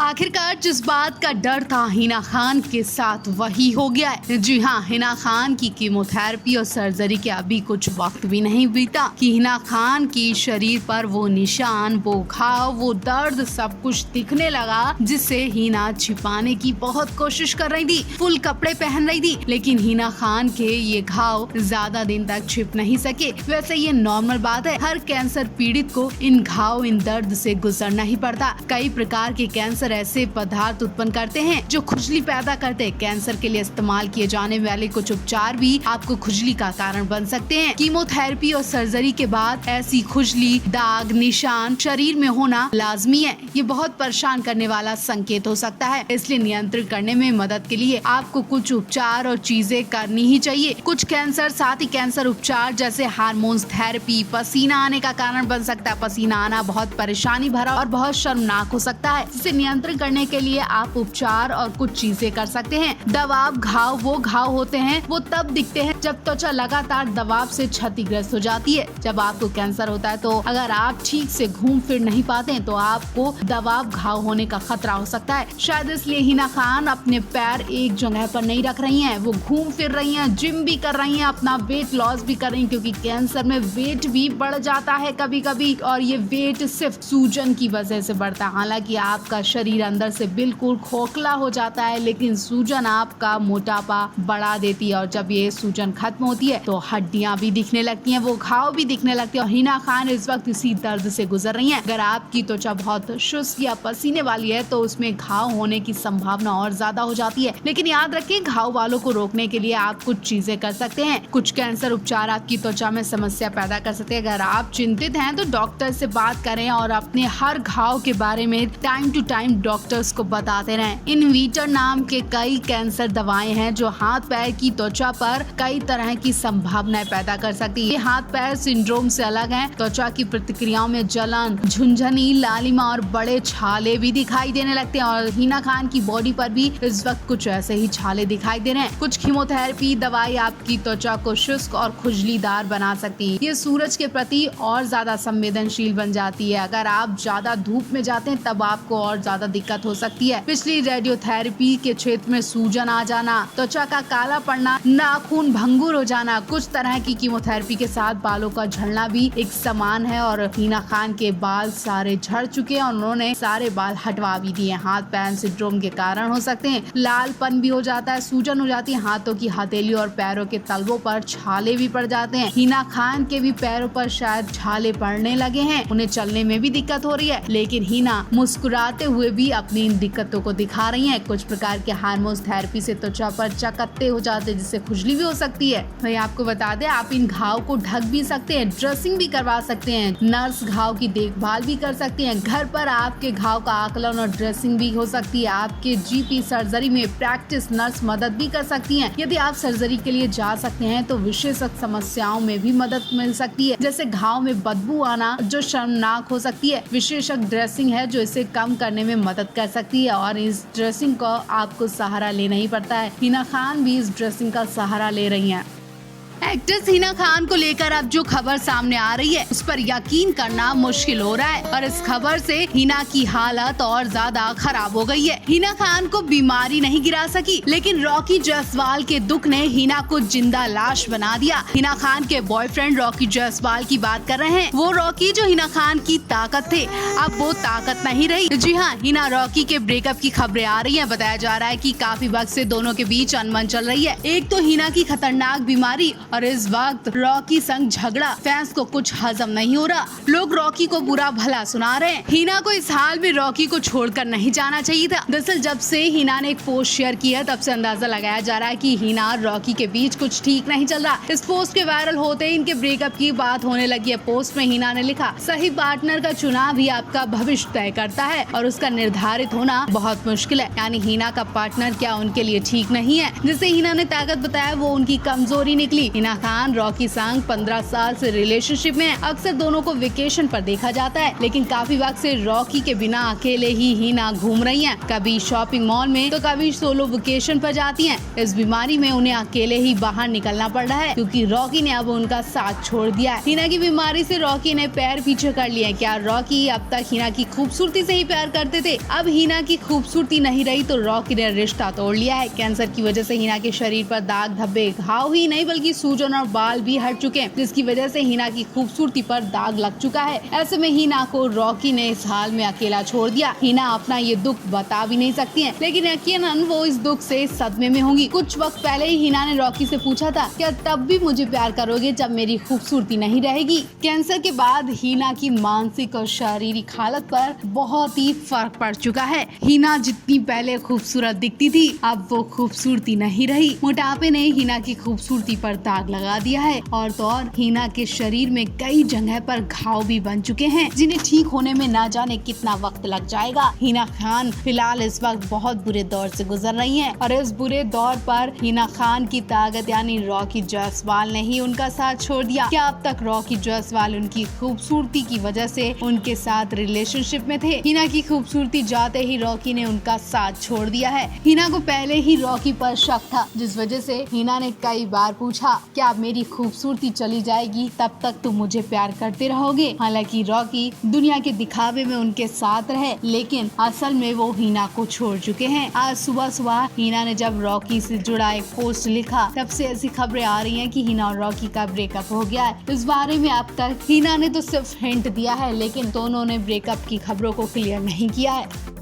आखिरकार जिस बात का डर था हिना खान के साथ वही हो गया है। जी हाँ, हिना खान की कीमोथेरेपी और सर्जरी के अभी कुछ वक्त भी नहीं बीता कि हिना खान की शरीर पर वो निशान, वो घाव, वो दर्द सब कुछ दिखने लगा, जिससे हिना छिपाने की बहुत कोशिश कर रही थी, फुल कपड़े पहन रही थी, लेकिन हिना खान के ये घाव ज्यादा दिन तक छिप नहीं सके। वैसे ये नॉर्मल बात है, हर कैंसर पीड़ित को इन घाव, इन दर्द से गुजरना ही पड़ता। कई प्रकार के कैंसर ऐसे पदार्थ उत्पन्न करते हैं जो खुजली पैदा करते हैं। कैंसर के लिए इस्तेमाल किए जाने वाले कुछ उपचार भी आपको खुजली का कारण बन सकते हैं। कीमोथेरेपी और सर्जरी के बाद ऐसी खुजली, दाग, निशान शरीर में होना लाजमी है। ये बहुत परेशान करने वाला संकेत हो सकता है, इसलिए नियंत्रित करने में मदद के लिए आपको कुछ उपचार और चीजें करनी ही चाहिए। कुछ कैंसर, साथ ही कैंसर उपचार जैसे हार्मोन्स थेरेपी पसीना आने का कारण बन सकता है। पसीना आना बहुत परेशानी भरा और बहुत शर्मनाक हो सकता है, जिसे नियंत्रण करने के लिए आप उपचार और कुछ चीजें कर सकते हैं। दबाव घाव वो घाव होते हैं, वो तब दिखते हैं जब त्वचा लगातार दबाव से क्षतिग्रस्त हो जाती है। जब आपको कैंसर होता है तो अगर आप ठीक से घूम फिर नहीं पाते तो आपको दबाव घाव होने का खतरा हो सकता है। शायद इसलिए हिना खान अपने पैर एक जगह पर नहीं रख रही हैं, वो घूम फिर रही हैं, जिम भी कर रही हैं, अपना वेट लॉस भी कर रही हैं, क्योंकि कैंसर में वेट भी बढ़ जाता है कभी कभी, और ये वेट सिर्फ सूजन की वजह से बढ़ता है। हालांकि आपका शरीर अंदर से बिल्कुल खोखला हो जाता है, लेकिन सूजन आपका मोटापा बढ़ा देती है, और जब ये सूजन खत्म होती है तो हड्डियां भी दिखने लगती हैं, वो घाव भी दिखने लगते हैं। और हिना खान इस वक्त इसी दर्द से गुजर रही हैं। अगर आपकी त्वचा बहुत शुष्क या पसीने वाली है तो उसमें घाव होने की संभावना और ज्यादा हो जाती है, लेकिन याद रखें, घाव वालों को रोकने के लिए आप कुछ चीजें कर सकते हैं। कुछ कैंसर उपचार आपकी त्वचा में समस्या पैदा कर सकते हैं। अगर आप चिंतित हैं तो डॉक्टर से बात करें और अपने हर घाव के बारे में टाइम टू टाइम डॉक्टर्स को बताते रहें। इनवीटर नाम के कई कैंसर दवाएं हैं जो हाथ पैर की त्वचा पर कई तरह की संभावनाएं पैदा कर सकती है। ये हाथ पैर सिंड्रोम से अलग हैं। त्वचा की प्रतिक्रियाओं में जलन, झुंझुनी, लालिमा और बड़े छाले भी दिखाई देने लगते हैं, और हिना खान की बॉडी पर भी इस वक्त कुछ ऐसे ही छाले दिखाई दे रहे हैं। कुछ कीमोथेरेपी दवाई आपकी त्वचा को शुष्क और खुजलीदार बना सकती है। ये सूरज के प्रति और ज्यादा संवेदनशील बन जाती है। अगर आप ज्यादा धूप में जाते हैं तब आपको और ज्यादा दिक्कत हो सकती है। पिछली रेडियोथेरेपी के क्षेत्र में सूजन आ जाना, त्वचा का काला पड़ना, नाखून भंगुर हो जाना, कुछ तरह की कीमोथेरेपी के साथ बालों का झड़ना भी एक समान है। और हिना खान के बाल सारे झड़ चुके हैं और उन्होंने सारे बाल हटवा भी दिए। हाथ पैर सिंड्रोम के कारण हो सकते हैं, लालपन भी हो जाता है, सूजन हो जाती है, हाथों की हथेली और पैरों के तलवों पर छाले भी पड़ जाते हैं। हिना खान के भी पैरों पर शायद छाले पड़ने लगे हैं, उन्हें चलने में भी दिक्कत हो रही है, लेकिन हिना मुस्कुराते हुए भी अपनी इन दिक्कतों को दिखा रही हैं। कुछ प्रकार के हार्मोन्स थेरेपी से त्वचा पर चकत्ते हो जाते हैं, जिससे खुजली भी हो सकती है। मैं आपको बता दें, आप इन घाव को ढक भी सकते हैं, ड्रेसिंग भी करवा सकते हैं, नर्स घाव की देखभाल भी कर सकती हैं। घर पर आपके घाव का आकलन और ड्रेसिंग भी हो सकती है। आपके जीपी सर्जरी में प्रैक्टिस नर्स मदद भी कर सकती हैं। यदि आप सर्जरी के लिए जा सकते हैं तो विशेषज्ञ समस्याओं में भी मदद मिल सकती है, जैसे घाव में बदबू आना जो शर्मनाक हो सकती है। विशेषज्ञ ड्रेसिंग है जो इसे कम करने में मदद कर सकती है, और इस ड्रेसिंग को आपको सहारा लेना ही पड़ता है। हिना खान भी इस ड्रेसिंग का सहारा ले रही हैं। एक्ट्रेस हिना खान को लेकर अब जो खबर सामने आ रही है उस पर यकीन करना मुश्किल हो रहा है, और इस खबर से हिना की हालत और ज्यादा खराब हो गई है। हिना खान को बीमारी नहीं गिरा सकी, लेकिन रॉकी जायसवाल के दुख ने हिना को जिंदा लाश बना दिया। हिना खान के बॉयफ्रेंड रॉकी जायसवाल की बात कर रहे हैं। वो रॉकी जो हिना खान की ताकत थे, अब वो ताकत नहीं रही। जी हाँ, हिना रॉकी के ब्रेकअप की खबरें आ रही है। बताया जा रहा है कि काफी वक्त से दोनों के बीच अनबन चल रही है। एक तो हिना की खतरनाक बीमारी, और इस वक्त रॉकी संग झगड़ा। फैंस को कुछ हजम नहीं हो रहा, लोग रॉकी को बुरा भला सुना रहे हैं। हिना को इस हाल में रॉकी को छोड़कर नहीं जाना चाहिए था। दरअसल जब से हिना ने एक पोस्ट शेयर किया तब से अंदाजा लगाया जा रहा है कि हिना और रॉकी के बीच कुछ ठीक नहीं चल रहा। इस पोस्ट के वायरल होते ही इनके ब्रेकअप की बात होने लगी है। पोस्ट में हिना ने लिखा, सही पार्टनर का चुनाव ही आपका भविष्य तय करता है और उसका निर्धारित होना बहुत मुश्किल है। यानी हिना का पार्टनर क्या उनके लिए ठीक नहीं है। जिसे हिना ने ताकत बताया वो उनकी कमजोरी निकली। हिना खान रॉकी संग 15 साल से रिलेशनशिप में है। अक्सर दोनों को वेकेशन पर देखा जाता है, लेकिन काफी वक्त से रॉकी के बिना अकेले ही हिना घूम रही हैं। कभी शॉपिंग मॉल में तो कभी सोलो वेकेशन पर जाती हैं। इस बीमारी में उन्हें अकेले ही बाहर निकलना पड़ रहा है क्योंकि रॉकी ने अब उनका साथ छोड़ दिया है। हिना की बीमारी से रॉकी ने पैर पीछे कर लिए हैं। क्या रॉकी अब तक हिना की खूबसूरती से ही प्यार करते थे? अब हिना की खूबसूरती नहीं रही तो रॉकी ने रिश्ता तोड़ लिया है। कैंसर की वजह से हिना के शरीर पर दाग धब्बे घाव ही नहीं बल्कि सूजन और बाल भी हट चुके हैं, जिसकी वजह से हिना की खूबसूरती पर दाग लग चुका है। ऐसे में हिना को रॉकी ने इस हाल में अकेला छोड़ दिया। हिना अपना ये दुख बता भी नहीं सकती है, लेकिन यकीनन वो इस दुख से सदमे में होंगी। कुछ वक्त पहले ही हिना ने रॉकी से पूछा था, क्या तब भी मुझे प्यार करोगे जब मेरी खूबसूरती नहीं रहेगी? कैंसर के बाद हिना की मानसिक और शारीरिक हालत पर बहुत ही फर्क पड़ चुका है। हिना जितनी पहले खूबसूरत दिखती थी, अब वो खूबसूरती नहीं रही। मोटापे ने हिना की खूबसूरती पर दाग लगा दिया है और तो और हिना के शरीर में कई जगह पर घाव भी बन चुके हैं, जिन्हें ठीक होने में ना जाने कितना वक्त लग जाएगा। हिना खान फिलहाल इस वक्त बहुत बुरे दौर से गुजर रही हैं और इस बुरे दौर पर हिना खान की ताकत यानी रॉकी जायसवाल ने ही उनका साथ छोड़ दिया। क्या अब तक रॉकी जायसवाल उनकी खूबसूरती की वजह से उनके साथ रिलेशनशिप में थे? हिना की खूबसूरती जाते ही रॉकी ने उनका साथ छोड़ दिया है। हिना को पहले ही रॉकी पर शक था, जिस वजह से हिना ने कई बार पूछा, क्या मेरी खूबसूरती चली जाएगी तब तक तुम मुझे प्यार करते रहोगे? हालांकि रॉकी दुनिया के दिखावे में उनके साथ रहे, लेकिन असल में वो हिना को छोड़ चुके हैं। आज सुबह सुबह हिना ने जब रॉकी से जुड़ा एक पोस्ट लिखा, तब से ऐसी खबरें आ रही हैं कि हिना और रॉकी का ब्रेकअप हो गया है। इस बारे में अब तक हिना ने तो सिर्फ हिंट दिया है, लेकिन दोनों ने ब्रेकअप की खबरों को क्लियर नहीं किया है।